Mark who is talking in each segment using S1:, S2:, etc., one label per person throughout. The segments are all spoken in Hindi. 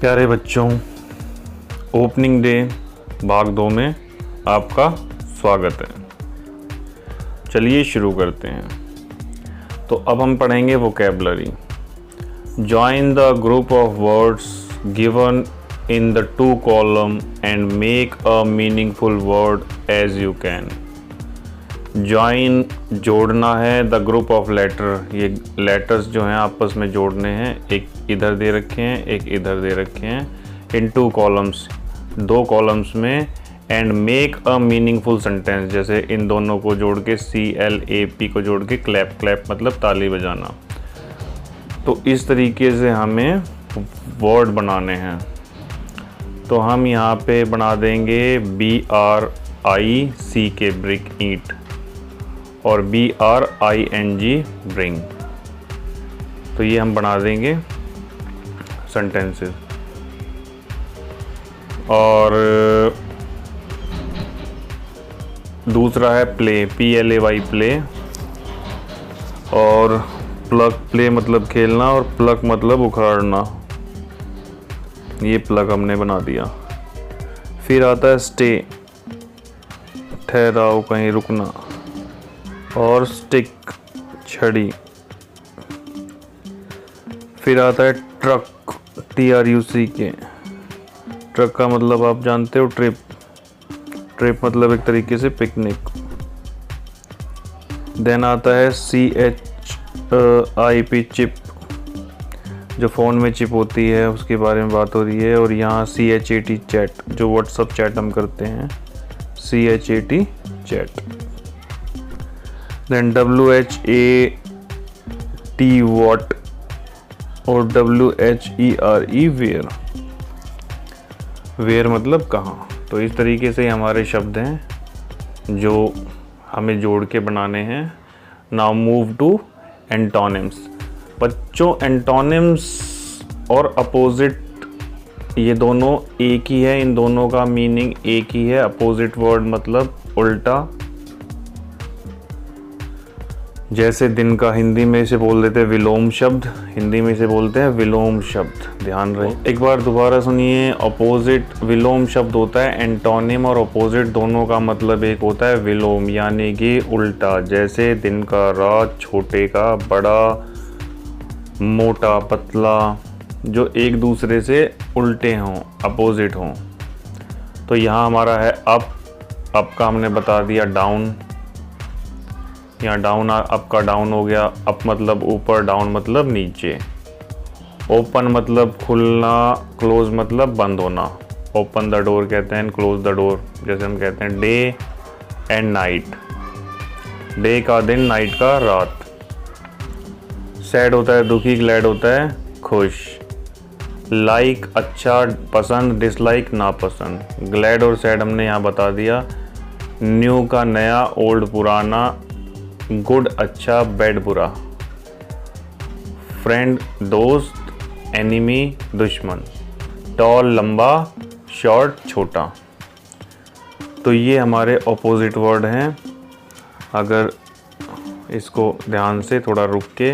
S1: प्यारे बच्चों, ओपनिंग डे भाग 2 में आपका स्वागत है। चलिए शुरू करते हैं। तो अब हम पढ़ेंगे vocabulary. Join the group of words given in the 2 column and make a meaningful word as you can. Join जोड़ना है, द ग्रुप ऑफ लेटर, ये लेटर्स जो हैं आपस में जोड़ने हैं। एक इधर दे रखे हैं, एक इधर दे रखे हैं, इन 2 कॉलम्स, 2 कॉलम्स में। And make a meaningful sentence, जैसे इन दोनों को जोड़ के CLAP को जोड़ के क्लैप, क्लैप मतलब ताली बजाना। तो इस तरीके से हमें वर्ड बनाने हैं। तो हम यहाँ पे बना देंगे BRICK ब्रिक, ईंट, और BRING ब्रिंग। तो ये हम बना देंगे सेंटेंसेस। और दूसरा है प्ले, PLAY प्ले, और प्लग, प्ले मतलब खेलना और प्लग मतलब उखाड़ना। ये प्लग हमने बना दिया। फिर आता है स्टे, ठहराओ, कहीं रुकना, और स्टिक, छड़ी। फिर आता है ट्रक, TRUCK। ट्रक का मतलब आप जानते हो, ट्रिप, ट्रिप मतलब एक तरीके से पिकनिक। देन आता है CHIP चिप, जो फ़ोन में चिप होती है उसके बारे में बात हो रही है। और यहाँ CHAT चैट, जो व्हाट्सअप चैट हम करते हैं, CHAT chat. Then WHAT what, और WHERE वेयर, वेयर मतलब कहाँ। तो इस तरीके से हमारे शब्द हैं जो हमें जोड़ के बनाने हैं। Now move to antonyms. बच्चों, एंटोनिम्स और अपोजिट ये दोनों एक ही है, इन दोनों का मीनिंग एक ही है। अपोजिट वर्ड मतलब उल्टा। जैसे दिन का हिंदी में इसे बोल देते हैं विलोम शब्द, हिंदी में इसे बोलते हैं विलोम शब्द। ध्यान रहे, एक बार दोबारा सुनिए। अपोजिट विलोम शब्द होता है। एंटोनिम और अपोजिट दोनों का मतलब एक होता है विलोम, यानी कि उल्टा। जैसे दिन का रात, छोटे का बड़ा, मोटा पतला, जो एक दूसरे से उल्टे हों, अपोजिट हों। तो यहाँ हमारा है अप, अप का हमने बता दिया डाउन। यहाँ डाउन, अप का डाउन हो गया। अप मतलब ऊपर, डाउन मतलब नीचे। ओपन मतलब खुलना, क्लोज मतलब बंद होना। ओपन द डोर कहते हैं, क्लोज द डोर। जैसे हम कहते हैं डे एंड नाइट, डे का दिन, नाइट का रात। सैड होता है दुखी, ग्लैड होता है खुश। लाइक अच्छा, पसंद, डिसलाइक नापसंद। ग्लैड और सैड हमने यहाँ बता दिया। न्यू का नया, ओल्ड पुराना, गुड अच्छा, बैड बुरा। फ्रेंड दोस्त, एनिमी दुश्मन। टॉल लंबा, शॉर्ट छोटा। तो ये हमारे ऑपोजिट वर्ड हैं। अगर इसको ध्यान से थोड़ा रुक के,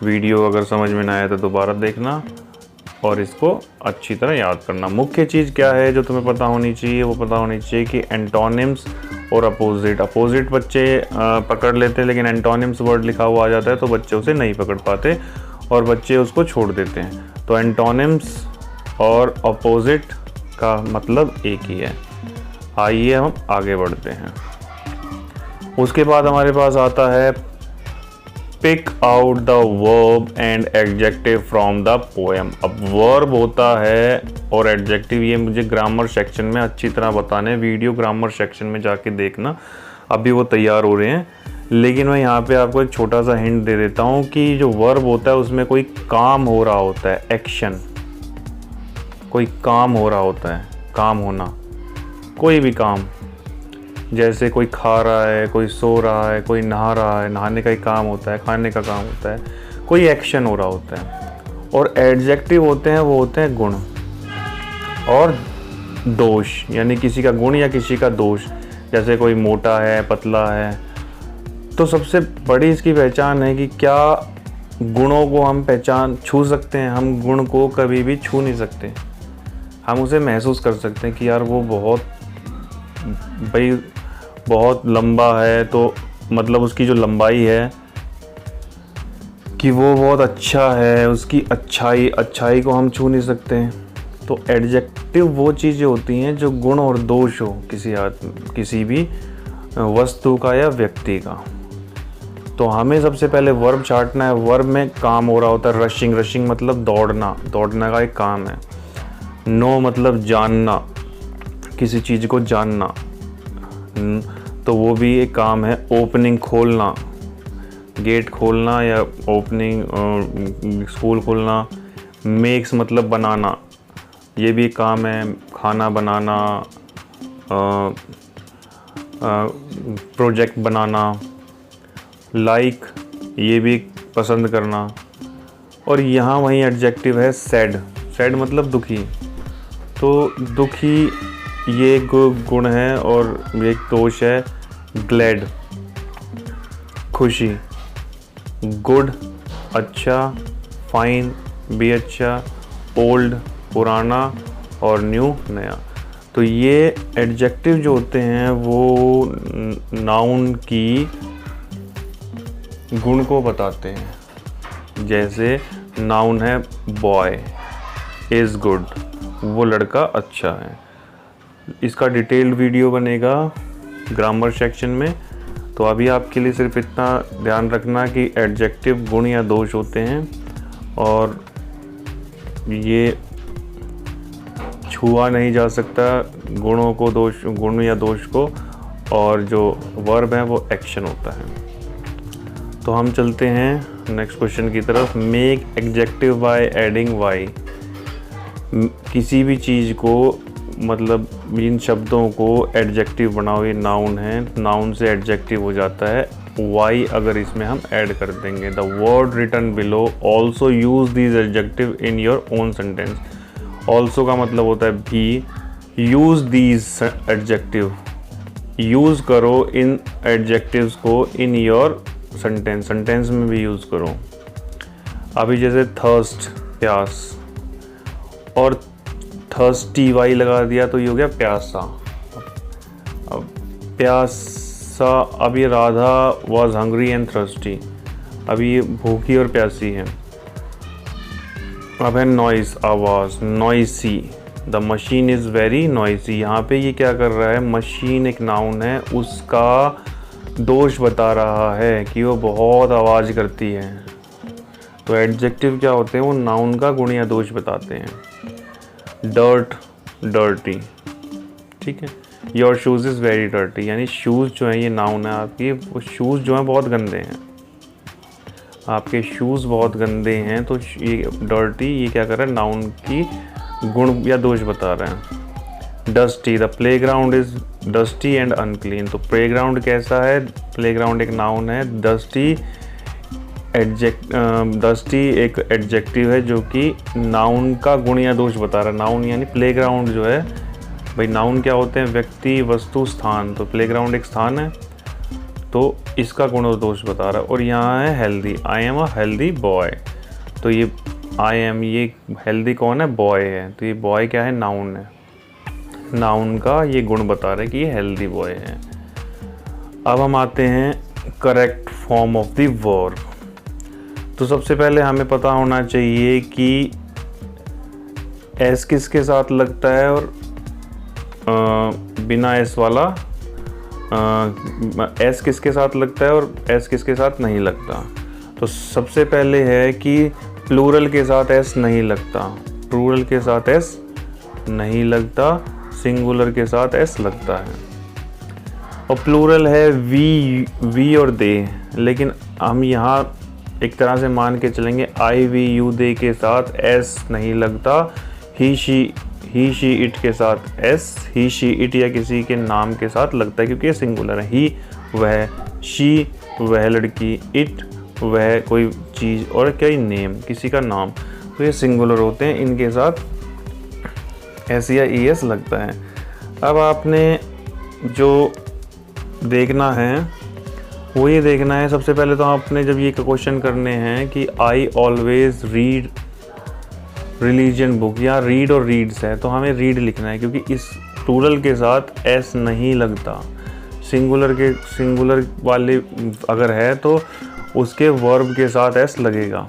S1: वीडियो अगर समझ में ना आया तो दोबारा देखना और इसको अच्छी तरह याद करना। मुख्य चीज़ क्या है जो तुम्हें पता होनी चाहिए, वो पता होनी चाहिए कि एंटोनिम्स और अपोजिट। अपोजिट बच्चे पकड़ लेते हैं, लेकिन एंटोनिम्स वर्ड लिखा हुआ आ जाता है तो बच्चे उसे नहीं पकड़ पाते और बच्चे उसको छोड़ देते हैं। तो एंटोनिम्स और अपोजिट का मतलब एक ही है। आइए हम आगे बढ़ते हैं। उसके बाद हमारे पास आता है pick out the verb and adjective from the poem. अब वर्ब होता है और एडजेक्टिव, ये मुझे ग्रामर सेक्शन में अच्छी तरह बताने। वीडियो ग्रामर सेक्शन में जाके देखना, अभी वो तैयार हो रहे हैं। लेकिन मैं यहाँ पे आपको एक छोटा सा हिंट दे देता हूँ कि जो वर्ब होता है उसमें कोई काम हो रहा होता है, एक्शन, कोई काम हो रहा होता है, काम होना, कोई भी काम। जैसे कोई खा रहा है, कोई सो रहा है, कोई नहा रहा है, नहाने का ही काम होता है, खाने का काम होता है, कोई एक्शन हो रहा होता है। और एडजेक्टिव होते हैं, वो होते हैं गुण और दोष, यानी किसी का गुण या किसी का दोष। जैसे कोई मोटा है, पतला है, तो सबसे बड़ी इसकी पहचान है कि क्या गुणों को हम छू सकते हैं, हम गुण को कभी भी छू नहीं सकते। हम उसे महसूस कर सकते हैं कि यार वो बहुत लंबा है, तो मतलब उसकी जो लंबाई है कि वो बहुत अच्छा है, उसकी अच्छाई को हम छू नहीं सकते हैं। तो एडजेक्टिव वो चीज़ें होती हैं जो गुण और दोष हो किसी भी वस्तु का या व्यक्ति का। तो हमें सबसे पहले वर्ब छांटना है। वर्ब में काम हो रहा होता है रशिंग मतलब दौड़ना का एक काम है। नो मतलब जानना, किसी चीज़ को जानना, तो वो भी एक काम है। ओपनिंग खोलना, गेट खोलना या ओपनिंग स्कूल खोलना। मेक्स मतलब बनाना, ये भी एक काम है। खाना बनाना, प्रोजेक्ट बनाना। लाइक ये भी पसंद करना। और यहाँ वहीं एडजेक्टिव है सैड मतलब दुखी। तो दुखी ये एक गुण है और एक दोष है। ग्लैड खुशी, गुड अच्छा, फाइन भी अच्छा, ओल्ड पुराना और न्यू नया। तो ये एडजेक्टिव जो होते हैं वो नाउन की गुण को बताते हैं। जैसे नाउन है बॉय इज़ गुड, वो लड़का अच्छा है। इसका डिटेल्ड वीडियो बनेगा ग्रामर सेक्शन में। तो अभी आपके लिए सिर्फ इतना ध्यान रखना कि एडजेक्टिव गुण या दोष होते हैं और ये छुआ नहीं जा सकता गुण या दोष को, और जो वर्ब है वो एक्शन होता है। तो हम चलते हैं नेक्स्ट क्वेश्चन की तरफ। Make adjective by adding Y. किसी भी चीज़ को मतलब इन शब्दों को एडजेक्टिव बनाओ। ये नाउन है, नाउन से एडजेक्टिव हो जाता है वाई अगर इसमें हम ऐड कर देंगे। The word written below also use these adjective in your own sentence. Also का मतलब होता है भी। यूज दीज एडजेक्टिव, यूज़ करो इन एडजेक्टिव्स को इन योर सेंटेंस में भी यूज़ करो। अभी जैसे थर्स्ट प्यास, और थर्स्टी वाई लगा दिया तो ये हो गया प्यासा। अब प्यासा, अब ये Radha was hungry and thirsty, अब ये भूखी और प्यासी है। अब है नॉइस आवाज़, noisy, the machine is very noisy. यहाँ पे ये क्या कर रहा है, मशीन एक नाउन है, उसका दोष बता रहा है कि वो बहुत आवाज़ करती है। तो एडजेक्टिव क्या होते हैं, वो नाउन का गुण या दोष बताते हैं। डर्ट डर्टी, ठीक है। Your shoes is very dirty, यानी शूज़ जो है ये नाउन है आपकी, वो शूज़ जो हैं बहुत गंदे हैं, आपके शूज़ बहुत गंदे हैं। तो ये डर्टी ये क्या कर रहा है, नाउन की गुण या दोष बता रहे हैं। Dusty, the playground is dusty and unclean. तो प्लेग्राउंड कैसा है, प्लेग्राउंड एक नाउन है। डस्टी एक एडजेक्टिव है जो कि नाउन का गुण या दोष बता रहा है। नाउन यानी प्लेग्राउंड जो है, भाई नाउन क्या होते हैं, व्यक्ति वस्तु स्थान। तो प्लेग्राउंड एक स्थान है, तो इसका गुण और दोष बता रहा है। और यहाँ है healthy, I am a healthy boy. तो ये आई एम, ये हेल्दी कौन है, बॉय है। तो ये बॉय क्या है, नाउन है, नाउन का ये गुण बता रहे हैं कि ये हेल्दी बॉय है। अब हम आते हैं correct form of the verb. तो सबसे पहले हमें पता होना चाहिए कि एस किसके साथ लगता है और बिना एस वाला एस किसके साथ लगता है और एस किसके साथ नहीं लगता। तो सबसे पहले है कि प्लूरल के साथ एस नहीं लगता, प्लूरल के साथ एस नहीं लगता, सिंगुलर के साथ एस लगता है। और प्लूरल है वी और दे, लेकिन हम यहाँ एक तरह से मान के चलेंगे आई वी यू दे के साथ एस नहीं लगता। ही शी इट के साथ एस, ही शी इट या किसी के नाम के साथ लगता है क्योंकि ये सिंगुलर है। ही वह, शी वह लड़की, इट वह कोई चीज़, और क्या नेम किसी का नाम, तो ये सिंगुलर होते हैं, इनके साथ एस या ई एस लगता है। अब आपने जो देखना है वो ये देखना है सबसे पहले तो आपने जब ये क्वेश्चन करने हैं कि I always read religion book या रीड और रीड्स है, तो हमें रीड लिखना है क्योंकि इस प्लूरल के साथ एस नहीं लगता। सिंगुलर वाले अगर है तो उसके वर्ब के साथ एस लगेगा।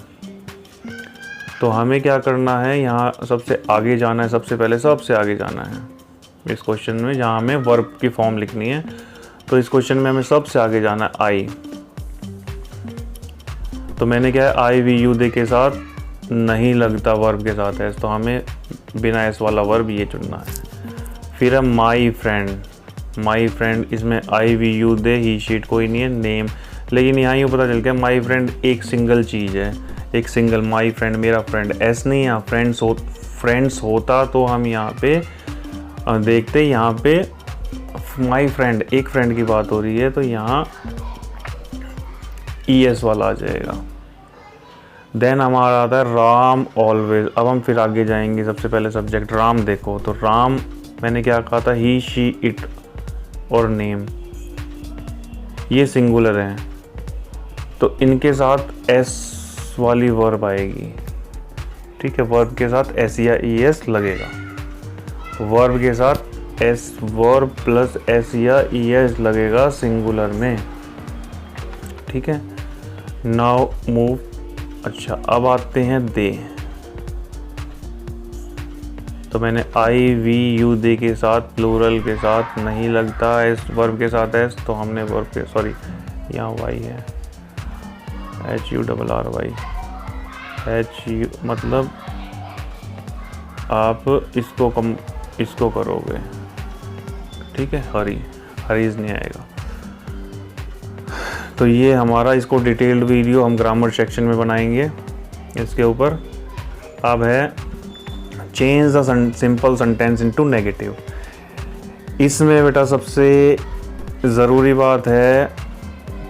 S1: तो हमें क्या करना है, यहाँ सबसे आगे जाना है, सबसे पहले सबसे आगे जाना है इस क्वेश्चन में जहाँ हमें वर्ब की फॉर्म लिखनी है। तो इस क्वेश्चन में हमें सबसे आगे जाना है आई। तो मैंने क्या है आई वी यू दे के साथ नहीं लगता वर्ब के साथ एस, तो हमें बिना एस वाला वर्ब ये चुनना है। फिर है माई फ्रेंड, इसमें I we you they he she it कोई नहीं है, नेम। लेकिन यहाँ यूँ पता चल गया माई फ्रेंड एक सिंगल चीज़ है, एक सिंगल माई फ्रेंड मेरा फ्रेंड, एस नहीं यहाँ फ्रेंड्स होता तो हम यहाँ पे देखते, यहाँ पे माई फ्रेंड एक फ्रेंड की बात हो रही है तो यहाँ ई एस वाला आ जाएगा। देन हमारा आता है राम ऑलवेज। अब हम फिर आगे जाएंगे, सबसे पहले सब्जेक्ट राम देखो, तो राम मैंने क्या कहा था, ही शी इट और नेम, ये सिंगुलर हैं तो इनके साथ एस वाली वर्ब आएगी। ठीक है, वर्ब के साथ एस या ई एस लगेगा, वर्ब के साथ एस वर्ब प्लस एस या ई एस लगेगा सिंगुलर में। ठीक है, नाउ मूव। अच्छा, अब आते हैं दे। तो मैंने आई वी यू दे के साथ प्लूरल के साथ नहीं लगता एस, वर्ब के साथ एस, तो हमने वर्ब के सॉरी यहाँ वाई है, H U double R Y, H U मतलब आप इसको करोगे। ठीक है, हरीज नहीं आएगा। तो ये हमारा, इसको डिटेल्ड वीडियो हम ग्रामर सेक्शन में बनाएंगे इसके ऊपर। अब है change the simple sentence into negative. इसमें बेटा सबसे ज़रूरी बात है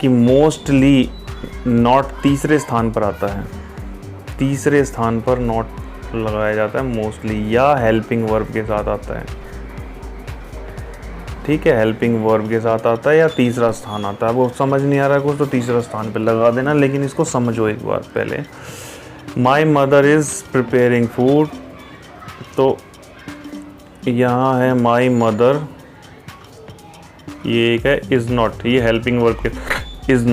S1: कि मोस्टली नॉट तीसरे स्थान पर आता है, तीसरे स्थान पर नॉट लगाया जाता है मोस्टली, या हेल्पिंग वर्ब के साथ आता है। ठीक है, हेल्पिंग वर्ब के साथ आता है या तीसरा स्थान आता है। अब वो समझ नहीं आ रहा है कुछ तो तीसरा स्थान पे लगा देना, लेकिन इसको समझो एक बार पहले। My mother is preparing food, तो यहाँ है माई मदर, ये एक है इज़ नॉट, ये हेल्पिंग वर्ब के इज़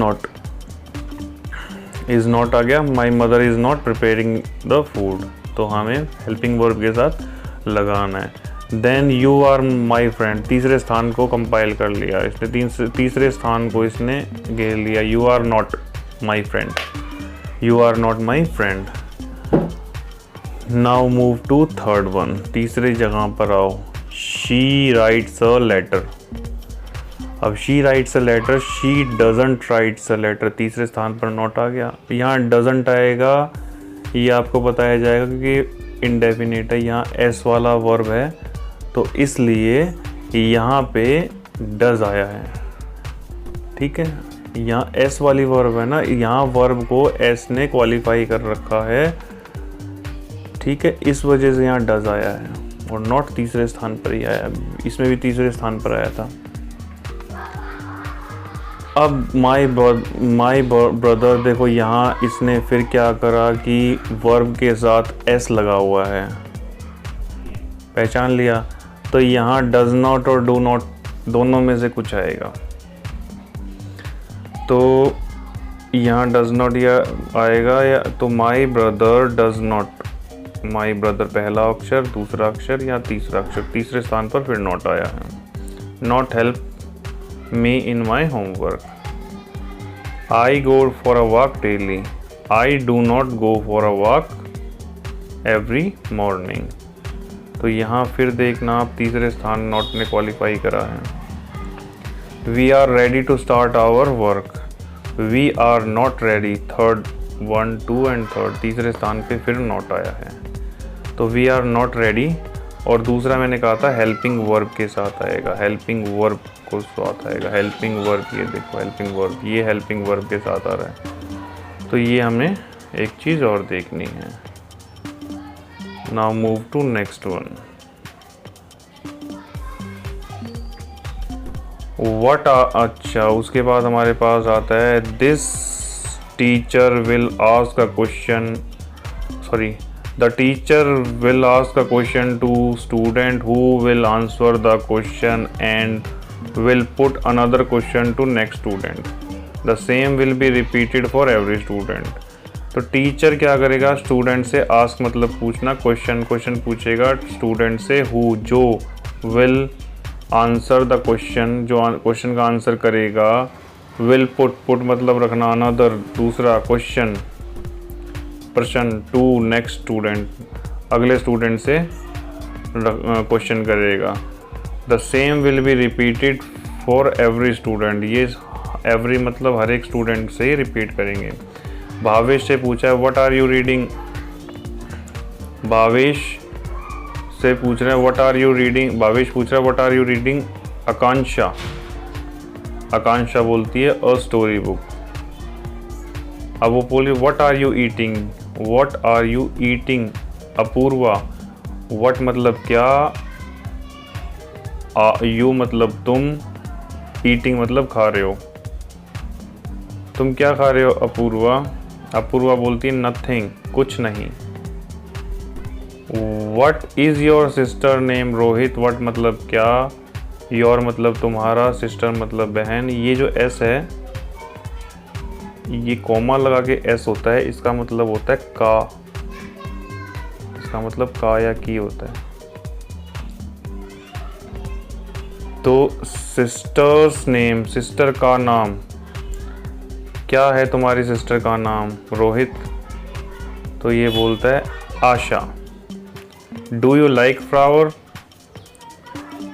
S1: नॉट आ गया। My mother is not preparing the food, तो हमें हेल्पिंग वर्ब के साथ लगाना है। Then you are my friend, तीसरे स्थान को कंपाइल कर लिया इसने, तीसरे स्थान को इसने घेर लिया। You are not my friend, you are not my friend. Now move to third one, तीसरी जगह पर आओ। She writes a letter. अब she writes a letter, she doesn't writes a letter, तीसरे स्थान पर नॉट आ गया। यहाँ डजंट आएगा, ये आपको बताया जाएगा क्योंकि इनडेफिनिट है, यहाँ एस वाला वर्ब है तो इसलिए यहाँ पे डज आया है। ठीक है, यहाँ एस वाली वर्ब है ना, यहाँ वर्ब को एस ने क्वालिफाई कर रखा है। ठीक है, इस वजह से यहाँ डज आया है और नॉट तीसरे स्थान पर ही आया, इसमें भी तीसरे स्थान पर आया था। अब माई ब्रदर देखो, यहाँ इसने फिर क्या करा कि वर्ब के साथ एस लगा हुआ है, पहचान लिया, तो यहाँ डज नॉट और डू नॉट दोनों में से कुछ आएगा। तो यहाँ डज नॉट या आएगा, या तो my brother does not, my brother पहला अक्षर, दूसरा अक्षर या तीसरा अक्षर, तीसरे स्थान पर फिर नॉट आया है। Not help me in my homework. I go for a walk daily. I do not go for a walk every morning. तो यहाँ फिर देखना आप तीसरे स्थान नॉट ने क्वालिफाई करा है। We are ready to start our work. We are not ready. Third 1, 2 and 3 तीसरे स्थान पे फिर नॉट आया है, तो we are not ready। और दूसरा मैंने कहा था हेल्पिंग वर्ब के साथ आएगा, हेल्पिंग वर्ब को साथ आएगा, हेल्पिंग वर्ब, ये देखो हेल्पिंग वर्ब, ये हेल्पिंग वर्ब के साथ आ रहा है। तो ये हमें एक चीज़ और देखनी है। Now move to next one. अच्छा, उसके बाद हमारे पास आता है this teacher will ask a question, sorry, the teacher will ask a question to student who will answer the question and will put another question to next student, the same will be repeated for every student. तो टीचर क्या करेगा, स्टूडेंट से आस्क मतलब पूछना, क्वेश्चन पूछेगा स्टूडेंट से, हु जो, विल आंसर द क्वेश्चन जो क्वेश्चन का आंसर करेगा, विल पुट मतलब रखना, अनदर दूसरा क्वेश्चन प्रश्न, टू नेक्स्ट स्टूडेंट अगले स्टूडेंट से क्वेश्चन करेगा, the same will be repeated for every student, ये एवरी मतलब हर एक स्टूडेंट से रिपीट करेंगे। भावेश से पूछा है what are you reading, Bhavesh से पूछ रहे हैं what are you reading, Bhavesh पूछ रहा है what are you reading, Akanksha बोलती है अ स्टोरी बुक। अब वो बोली what are you eating, Apoorva, what मतलब क्या, यू मतलब तुम, ईटिंग मतलब खा रहे हो, तुम क्या खा रहे हो अपूर्वा बोलती है नथिंग, कुछ नहीं। What is your sister name, Rohit, what मतलब क्या, योर मतलब तुम्हारा, सिस्टर मतलब बहन। ये जो एस है ये कॉमा लगा के एस होता है, इसका मतलब होता है का, इसका मतलब का या की होता है। तो सिस्टर्स नेम, सिस्टर का नाम, क्या है तुम्हारी सिस्टर का नाम, रोहित, तो ये बोलता है आशा। डू यू लाइक फ्लावर,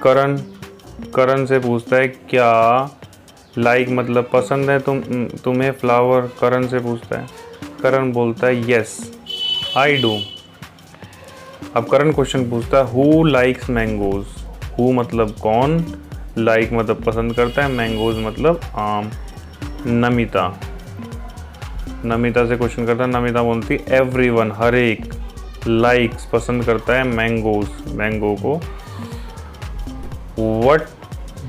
S1: करण से पूछता है क्या, लाइक मतलब पसंद है तुम्हें फ्लावर, करण से पूछता है, करण बोलता है यस आई डू। अब करण क्वेश्चन पूछता है हु लाइक्स मैंगोज, हु मतलब कौन, लाइक मतलब पसंद करता है, मैंगोज मतलब आम। नमिता से क्वेश्चन करता है, नमिता बोलती है एवरीवन हर एक, लाइक्स पसंद करता है मैंगोज मैंगो को। What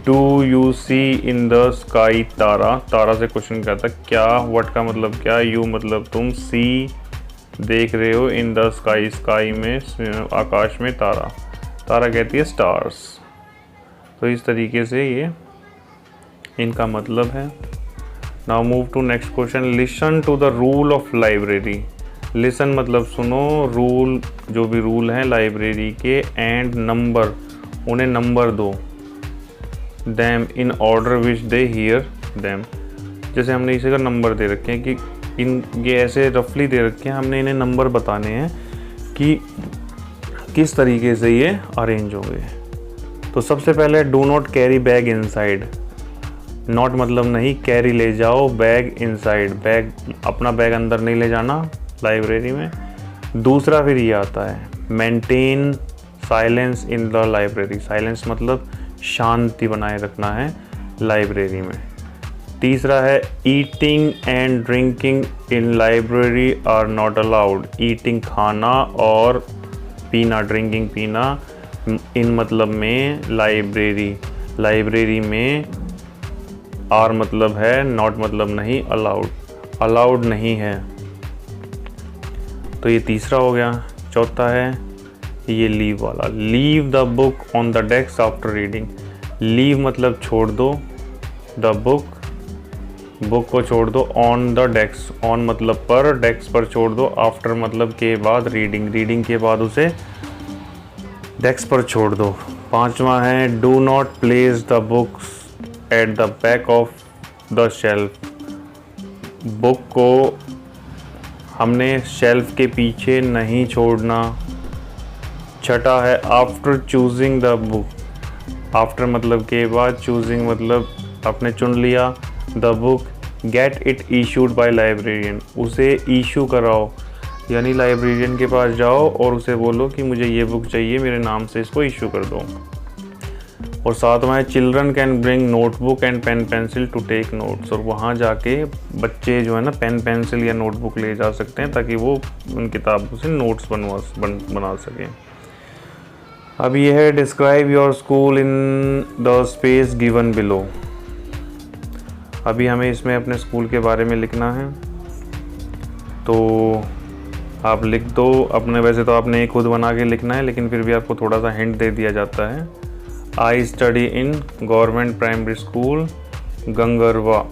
S1: do you see in the sky, तारा से क्वेश्चन करता है क्या, व्हाट का मतलब क्या, यू मतलब तुम, सी देख रहे हो, इन द स्काई में आकाश में, तारा कहती है स्टार्स। तो इस तरीके से ये इनका मतलब है। Now move to next question, listen to the rule of library, listen मतलब सुनो, रूल जो भी रूल हैं लाइब्रेरी के, एंड नंबर उन्हें नंबर दो, them in order which they hear them. जैसे हमने इसे का नंबर दे रखे हैं कि इन ये ऐसे रफली दे रखे हैं, हमने इन्हें नंबर बताने हैं कि किस तरीके से ये अरेंज होंगे। तो सबसे पहले do not carry bag inside, not मतलब नहीं, कैरी ले जाओ, बैग इनसाइड बैग अपना बैग अंदर नहीं ले जाना लाइब्रेरी में। दूसरा फिर ये आता है maintain silence in the library, silence मतलब शांति बनाए रखना है लाइब्रेरी में। तीसरा है eating and drinking in library are not allowed, eating खाना और पीना, ड्रिंकिंग पीना, इन मतलब में लाइब्रेरी में, आर मतलब है, नॉट मतलब नहीं, अलाउड नहीं है। तो ये तीसरा हो गया। चौथा है ये लीव वाला, leave the book on the desk after reading, leave मतलब छोड़ दो, द बुक को छोड़ दो, ऑन द डेस्क, ऑन मतलब पर, डेस्क पर छोड़ दो, आफ्टर मतलब के बाद, रीडिंग के बाद उसे डेस्क पर छोड़ दो। पांचवा है do not place the books at the back of the shelf, book को हमने शेल्फ के पीछे नहीं छोड़ना। छठा है after choosing the book, after मतलब के बाद, चूजिंग मतलब आपने चुन लिया, the book get it issued by librarian, उसे इशू कराओ, यानी लाइब्रेरियन के पास जाओ और उसे बोलो कि मुझे ये बुक चाहिए, मेरे नाम से इसको इशू कर दो। और सातवां है children can bring notebook and pen pencil to take notes, और वहाँ जाके बच्चे जो है ना पेन पेंसिल या नोटबुक ले जा सकते हैं ताकि वो उन किताबों से नोट्स बना सकें। अब ये है describe your school in the space given below, अभी हमें इसमें अपने स्कूल के बारे में लिखना है, तो आप लिख दो अपने। वैसे तो आपने खुद बना के लिखना है, लेकिन फिर भी आपको थोड़ा सा हिंट दे दिया जाता है। I study in government primary school Gangarwa.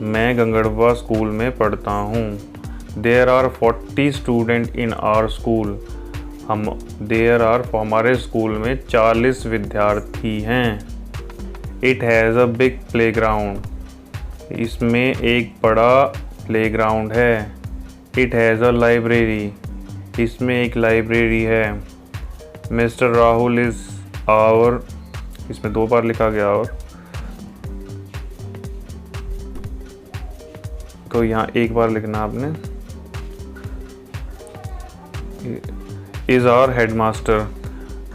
S1: मैं गंगरवा स्कूल में पढ़ता हूँ। There are 40 student in our school. हमारे स्कूल में 40 विद्यार्थी हैं। It has a big playground. इसमें एक बड़ा प्लेग्राउंड है। It has a library. इसमें एक लाइब्रेरी है। Mister Rahul is our. इसमें 2 बार लिखा गया और, तो यहाँ 1 बार लिखना आपने। Is our headmaster.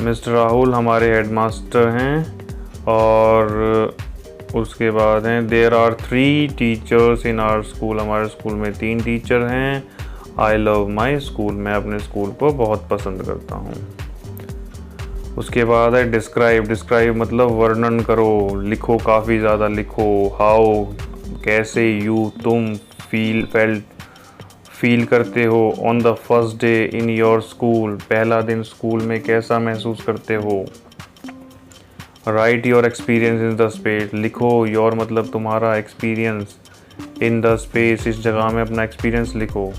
S1: Mister Rahul हमारे हेडमास्टर हैं। और उसके बाद हैं there are 3 teachers in our school. हमारे स्कूल में 3 टीचर हैं। I love my school. मैं अपने स्कूल को बहुत पसंद करता हूँ। उसके बाद है डिस्क्राइब। डिस्क्राइब मतलब वर्णन करो, लिखो, काफ़ी ज़्यादा लिखो। हाउ कैसे, यू तुम, फील करते हो। On the first day in your school पहला दिन स्कूल में कैसा महसूस करते हो। Right your experience in the space. लिखो योर मतलब तुम्हारा, एक्सपीरियंस इन द स्पेस इस जगह में अपना एक्सपीरियंस लिखो।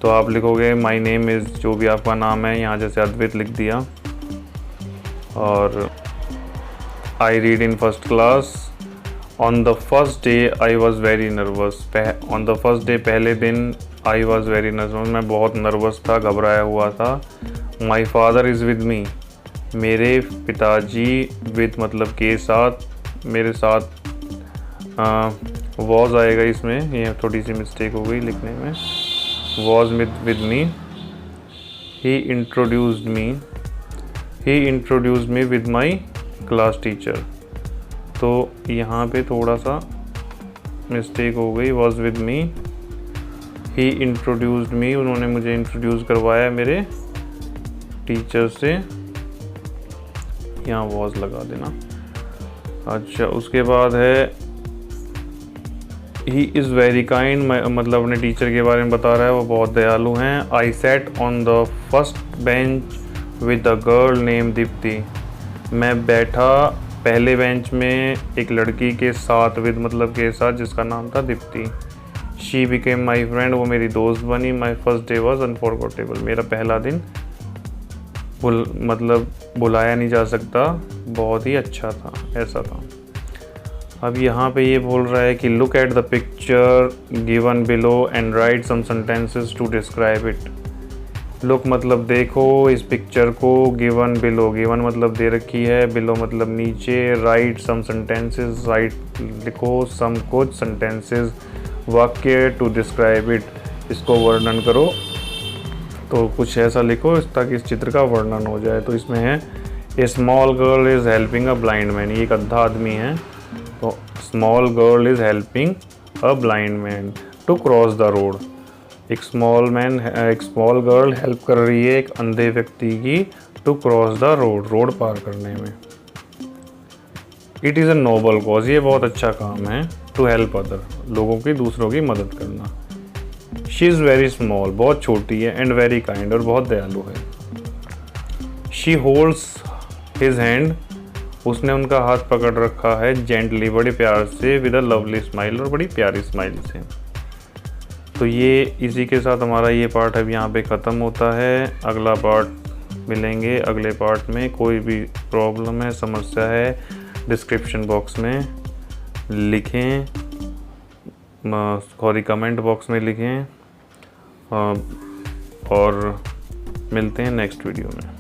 S1: तो आप लिखोगे माई नेम इज़, जो भी आपका नाम है, यहाँ जैसे अद्वैत लिख दिया। और I read in first class. On the first day I was very nervous. On the first day पहले दिन आई वॉज वेरी नर्वस, मैं बहुत नर्वस था, घबराया हुआ था। My father is with me. मेरे पिताजी विद मतलब के साथ, मेरे साथ वॉज आएगा इसमें, ये थोड़ी सी मिस्टेक हो गई लिखने में। Was with me. He introduced me with my class teacher. तो यहाँ पे थोड़ा सा मिस्टेक हो गई। Was with me, he introduced me, उन्होंने मुझे इंट्रोड्यूस करवाया मेरे टीचर से। यहाँ वॉज लगा देना। अच्छा, उसके बाद है ही इज़ वेरी काइंड, मतलब अपने टीचर के बारे में बता रहा है, वो बहुत दयालु हैं। I sat on the first bench with a girl name Deepti. मैं बैठा पहले बेंच में एक लड़की के साथ, विद मतलब के साथ, जिसका नाम था Deepti. She became my friend, वो मेरी दोस्त बनी। My first day was unforgettable, मेरा पहला दिन मतलब भुलाया नहीं जा सकता, बहुत ही अच्छा था, ऐसा था। अब यहाँ पे ये बोल रहा है कि look at the picture given below and write some sentences to describe it. Look मतलब देखो इस पिक्चर को, गिवन बिलो, गिवन मतलब दे रखी है, बिलो मतलब नीचे, राइट सम सेंटेंसेस, राइट लिखो, सम कुछ सेंटेंसेस, वाक्य, टू डिस्क्राइब इट, इसको वर्णन करो। तो कुछ ऐसा लिखो ताकि इस चित्र का वर्णन हो जाए। तो इसमें है a small girl is helping a blind man. ये एक अंधा आदमी है, तो small girl is helping a blind man to cross the road. एक स्मॉल गर्ल हेल्प कर रही है एक अंधे व्यक्ति की टू क्रॉस द रोड पार करने में। It is a noble cause, ये बहुत अच्छा काम है। टू हेल्प अदर, लोगों की, दूसरों की मदद करना। शी इज़ वेरी स्मॉल, बहुत छोटी है, एंड वेरी काइंड, और बहुत दयालु है। शी होल्ड्स हिज हैंड, उसने उनका हाथ पकड़ रखा है, जेंटली, बड़े प्यार से, विद अ लवली स्माइल, और बड़ी प्यारी स्माइल से। तो ये इसी के साथ हमारा ये पार्ट अब यहाँ पे ख़त्म होता है। अगला पार्ट मिलेंगे अगले पार्ट में। कोई भी प्रॉब्लम है, समस्या है, डिस्क्रिप्शन बॉक्स में लिखें, सॉरी कमेंट बॉक्स में लिखें, और मिलते हैं नेक्स्ट वीडियो में।